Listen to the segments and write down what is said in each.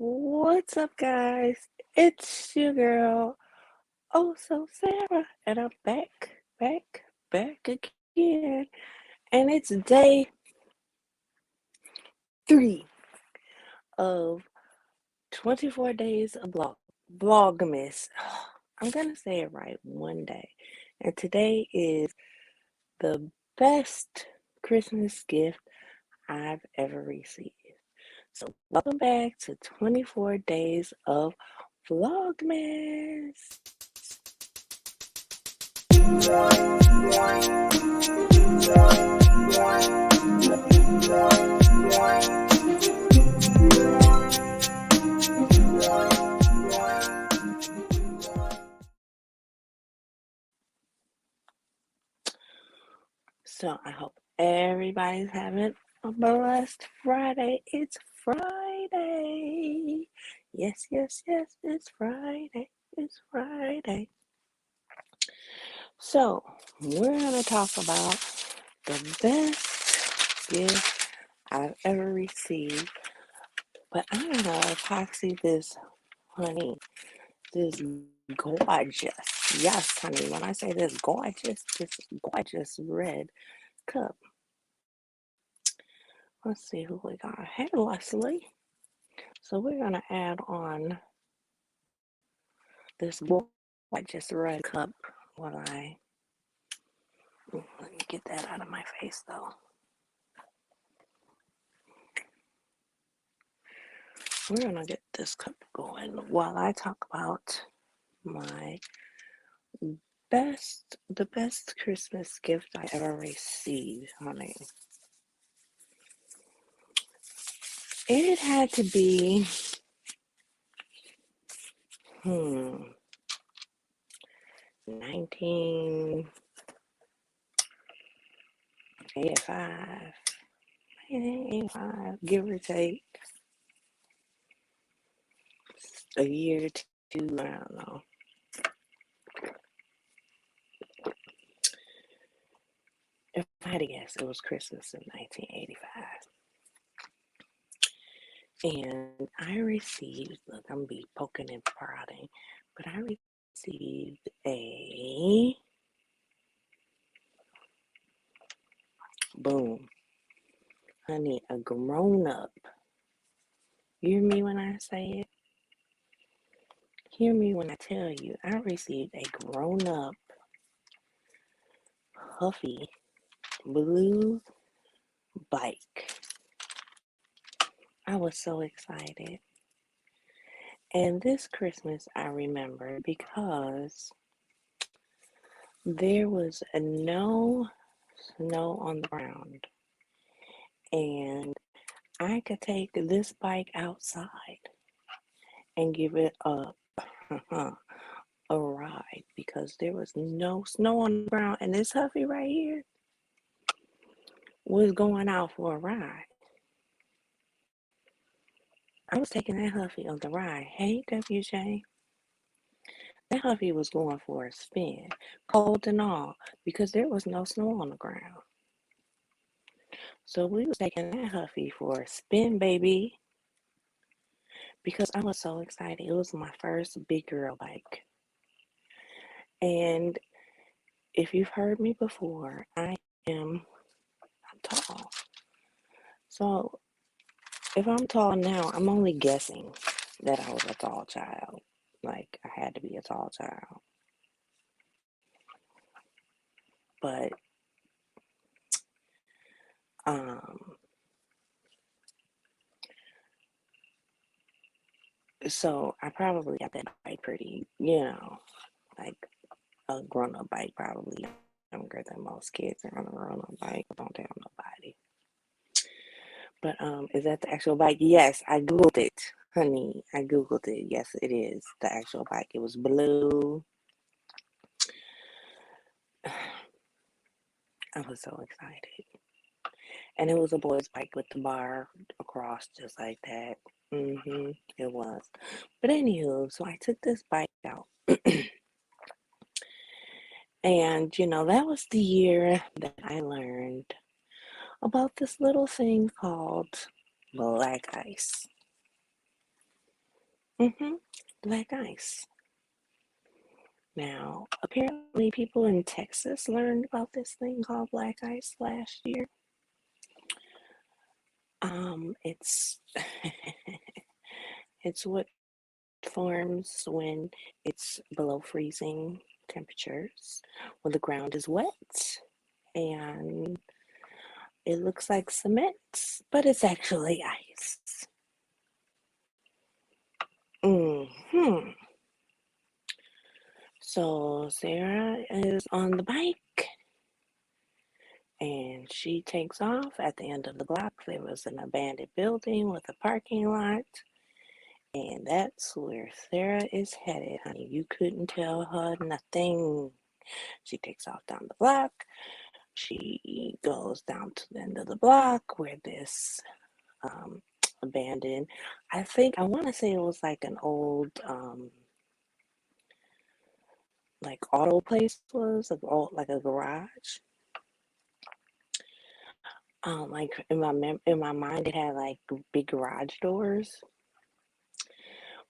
What's up, guys? It's your girl, Oh So Sara, and I'm back again. And it's day 3 of 24 days of Vlogmas. I'm gonna say it right one day. And today is the best Christmas gift I've ever received. So, welcome back to 24 days of Vlogmas. So I hope everybody's having a blessed Friday. It's Friday. Yes, it's Friday. It's Friday. So we're going to talk about the best gift I've ever received. But I'm going to epoxy this, honey, this gorgeous, yes, honey, when I say this gorgeous red cup. Let's see who we got. Hey, Leslie. So we're going to add on this gorgeous red cup while let me get that out of my face though. We're going to get this cup going while I talk about the best Christmas gift I ever received, honey. It had to be, 1985, give or take a year or two, I don't know. If I had to guess, it was Christmas in 1985. And I received, look, I'm be poking and prodding, but I received a boom, honey, a grown up. You hear me when I say it? Hear me when I tell you, I received a grown up, huffy, blue bike. I was so excited. And this Christmas I remember because there was no snow on the ground. And I could take this bike outside and give it a ride because there was no snow on the ground. And this huffy right here was going out for a ride. I was taking that huffy on the ride. Hey, WJ. That huffy was going for a spin, cold and all, because there was no snow on the ground. So we was taking that huffy for a spin, baby, because I was so excited. It was my first big girl bike. And if you've heard me before, I'm tall. So if I'm tall now, I'm only guessing that I was a tall child. Like I had to be a tall child. But so I probably got that bike pretty, like a grown up bike, probably younger than most kids are on a grown up bike. Don't tell nobody. But is that the actual bike? Yes, I googled it, honey. I googled it. Yes, it is the actual bike. It was blue. I was so excited. And it was a boy's bike with the bar across just like that. It was. But anywho, so I took this bike out. And, that was the year that I learned about this little thing called black ice. Mm-hmm. Black ice. Now, apparently, people in Texas learned about this thing called black ice last year. It's it's what forms when it's below freezing temperatures, when the ground is wet, and it looks like cement, but it's actually ice. Hmm. So Sarah is on the bike and she takes off. At the end of the block, there was an abandoned building with a parking lot. And that's where Sarah is headed, honey. You couldn't tell her nothing. She takes off down the block. She goes down to the end of the block where this um, abandoned, I want to say it was like an old, like auto place was, like a garage. Like in my mind, it had like big garage doors.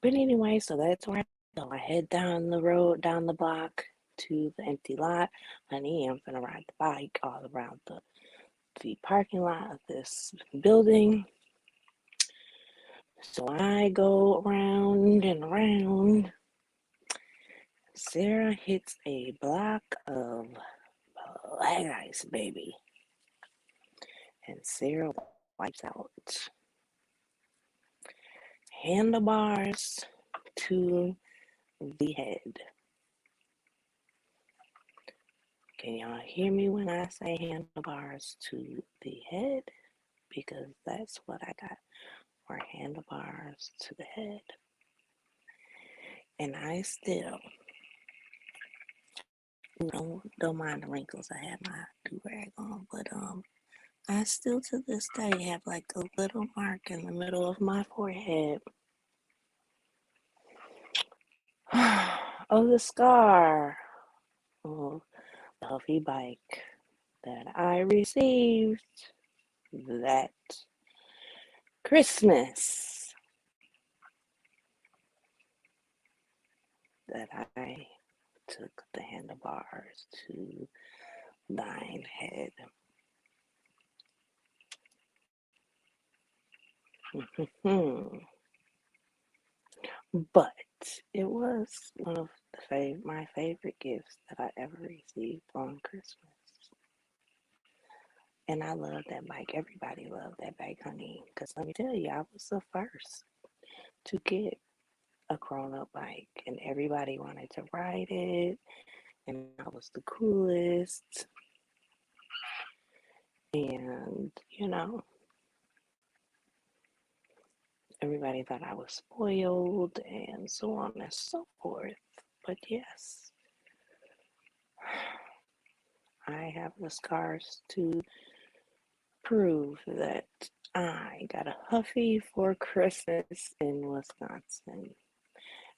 But anyway, so that's where I go. I head down the road, down the block to the empty lot. Honey, I'm gonna ride the bike all around the parking lot of this building. So I go around and around. Sarah hits a block of black ice, baby. And Sarah wipes out. Handlebars to the head. Can y'all hear me when I say handlebars to the head? Because that's what I got for handlebars to the head. And I still don't mind the wrinkles. I have my do-rag on, but I still to this day have like a little mark in the middle of my forehead of the scar of the huffy bike that I received that Christmas, that I took the handlebars to thine head. But it was one of my favorite gifts that I ever received on Christmas. And I love that bike. Everybody loved that bike, honey. Because let me tell you, I was the first to get a grown up bike, and everybody wanted to ride it, and I was the coolest. And, everybody thought I was spoiled, and so on and so forth. But yes, I have the scars to prove that I got a huffy for Christmas in Wisconsin,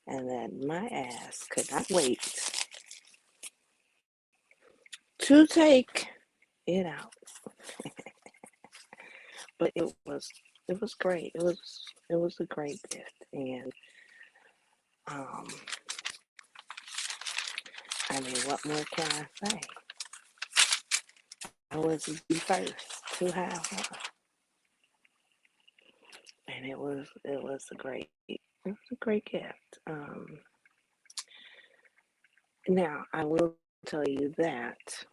and that my ass could not wait to take it out. But it was great. It was a great gift, and um, I mean, what more can I say? I was the first to have one, and it was a great gift. Now I will tell you that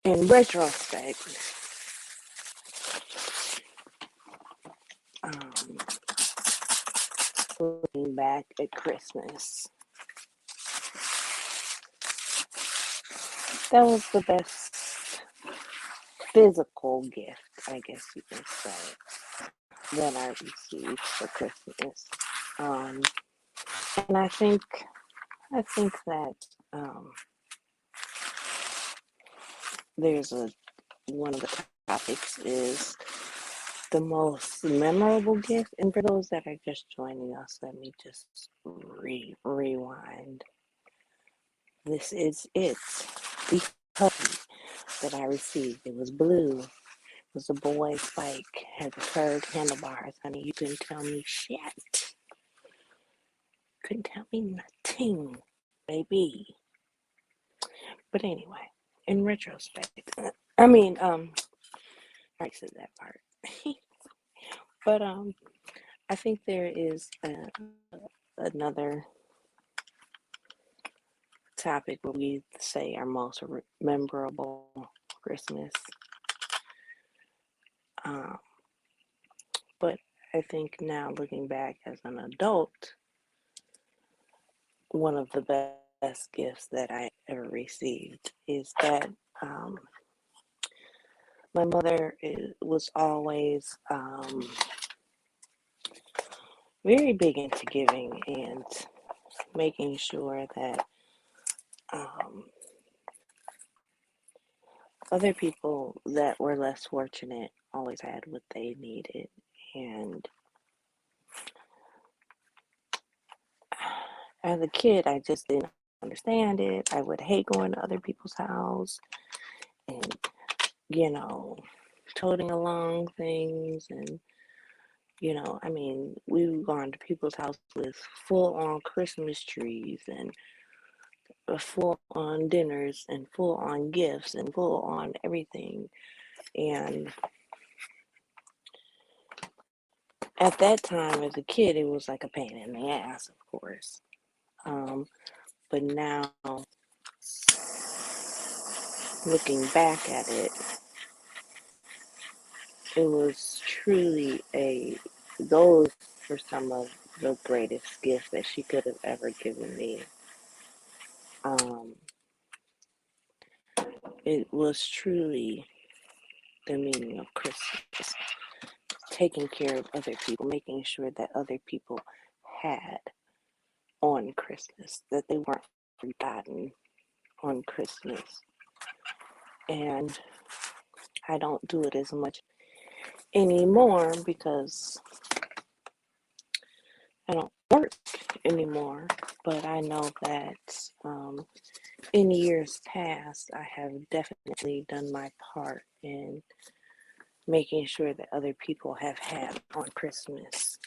in retrospect, um, looking back at Christmas, that was the best physical gift, I guess you can say, that I received for Christmas. Um, and I think that there's one of the topics is the most memorable gift. And for those that are just joining us, let me just rewind. This is it. The puppy that I received. It was blue was a boy. Spike had the curved handlebars. Honey, you couldn't tell me shit. Couldn't tell me nothing, baby. But anyway, in retrospect, I said that part. But I think there is another topic where we say our most memorable Christmas. But I think now, looking back as an adult, one of the best gifts that I ever received is that my mother was always very big into giving and making sure that other people that were less fortunate always had what they needed. And as a kid, I just didn't understand it. I would hate going to other people's house and, toting along things. And, we've gone to people's house with full on Christmas trees and full on dinners and full on gifts and full on everything. And at that time, as a kid, it was like a pain in the ass, of course. But now, looking back at it, it was truly those were some of the greatest gifts that she could have ever given me. It was truly the meaning of Christmas. Taking care of other people, making sure that other people had on Christmas, that they weren't forgotten on Christmas. And I don't do it as much anymore because I don't work anymore. But I know that in years past, I have definitely done my part in making sure that other people have had on Christmas.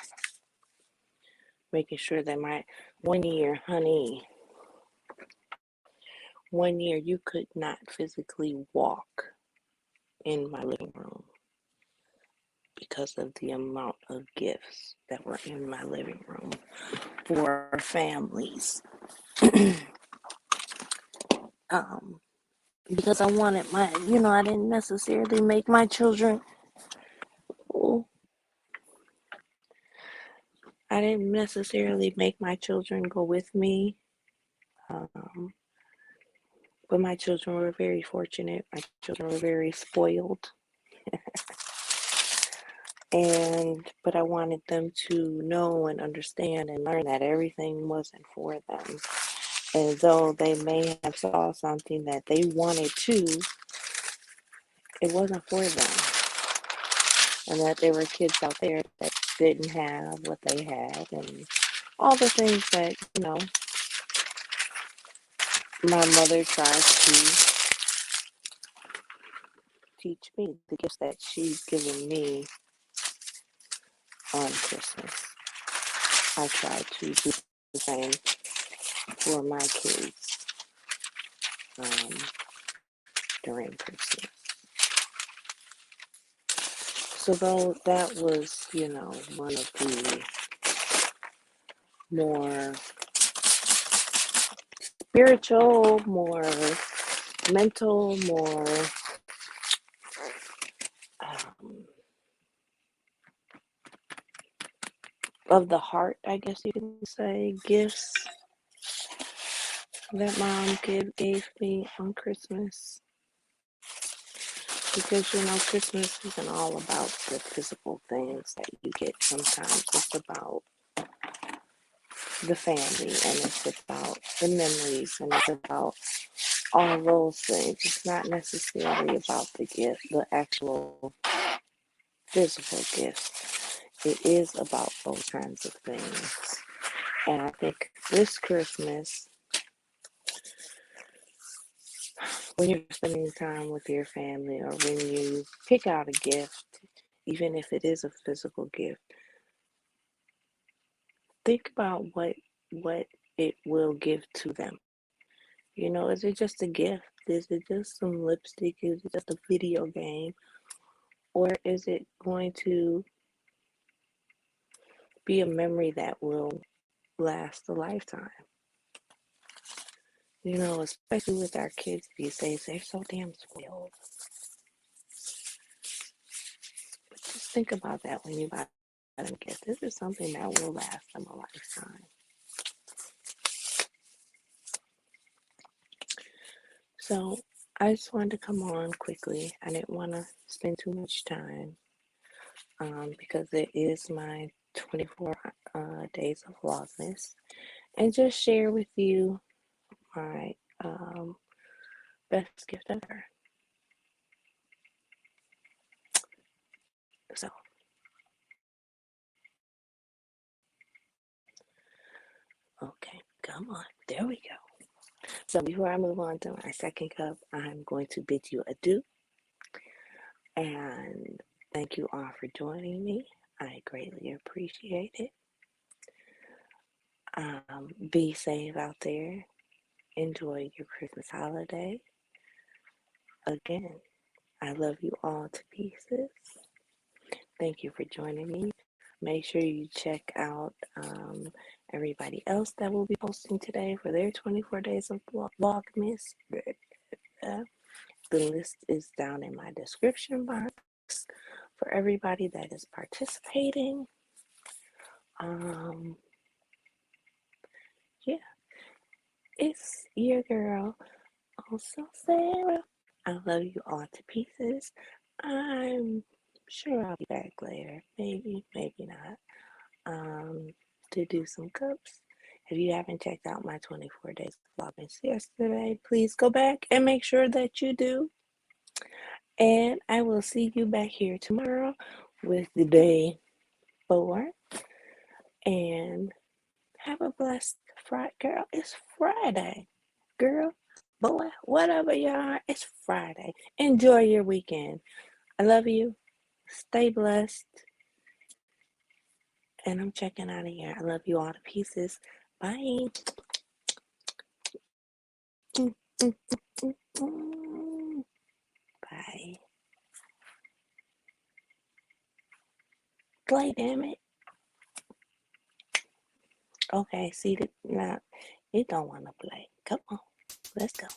Making sure that my 1 year, honey, 1 year you could not physically walk in my living room because of the amount of gifts that were in my living room for families. Because I wanted I didn't necessarily make my children, I didn't necessarily make my children go with me. But my children were very fortunate. My children were very spoiled. But I wanted them to know and understand and learn that everything wasn't for them. And though they may have saw something that they wanted to, it wasn't for them. And that there were kids out there that didn't have what they had and all the things that, my mother tries to teach me, the gifts that she's given me on Christmas. I try to do the same for my kids during Christmas. So though that was, one of the more spiritual, more mental, more of the heart, I guess you can say, gifts that mom gave me on Christmas. Because, Christmas isn't all about the physical things that you get sometimes. It's about the family, and it's about the memories, and it's about all those things. It's not necessarily about the gift, the actual physical gift. It is about those kinds of things. And I think this Christmas, when you're spending time with your family, or when you pick out a gift, even if it is a physical gift, think about what it will give to them. You know, is it just a gift? Is it just some lipstick? Is it just a video game? Or is it going to be a memory that will last a lifetime? You know, especially with our kids these days, they're so damn spoiled. But just think about that when you buy them gifts. This is something that will last them a lifetime. So I just wanted to come on quickly. I didn't want to spend too much time because it is my 24 days of Vlogmas, and just share with you my best gift ever. So, okay, come on. There we go. So before I move on to my second cup, I'm going to bid you adieu. And thank you all for joining me. I greatly appreciate it. Be safe out there. Enjoy your Christmas holiday. Again, I love you all to pieces. Thank you for joining me. Make sure you check out everybody else that will be posting today for their 24 days of Vlogmas. The list is down in my description box for everybody that is participating. Yeah, it's your girl, Oh So Sara. I love you all to pieces. I'm sure I'll be back later. Maybe, maybe not. To do some cups. If you haven't checked out my 24 days of Vlogmas yesterday, please go back and make sure that you do. And I will see you back here tomorrow with the day 4. And have a blessed Friday. Girl, it's Friday. Girl, boy, whatever you are, it's Friday. Enjoy your weekend. I love you. Stay blessed. And I'm checking out of here. I love you all to pieces. Bye. Bye. Play, damn it. Okay, see that now it don't want to play. Come on, let's go.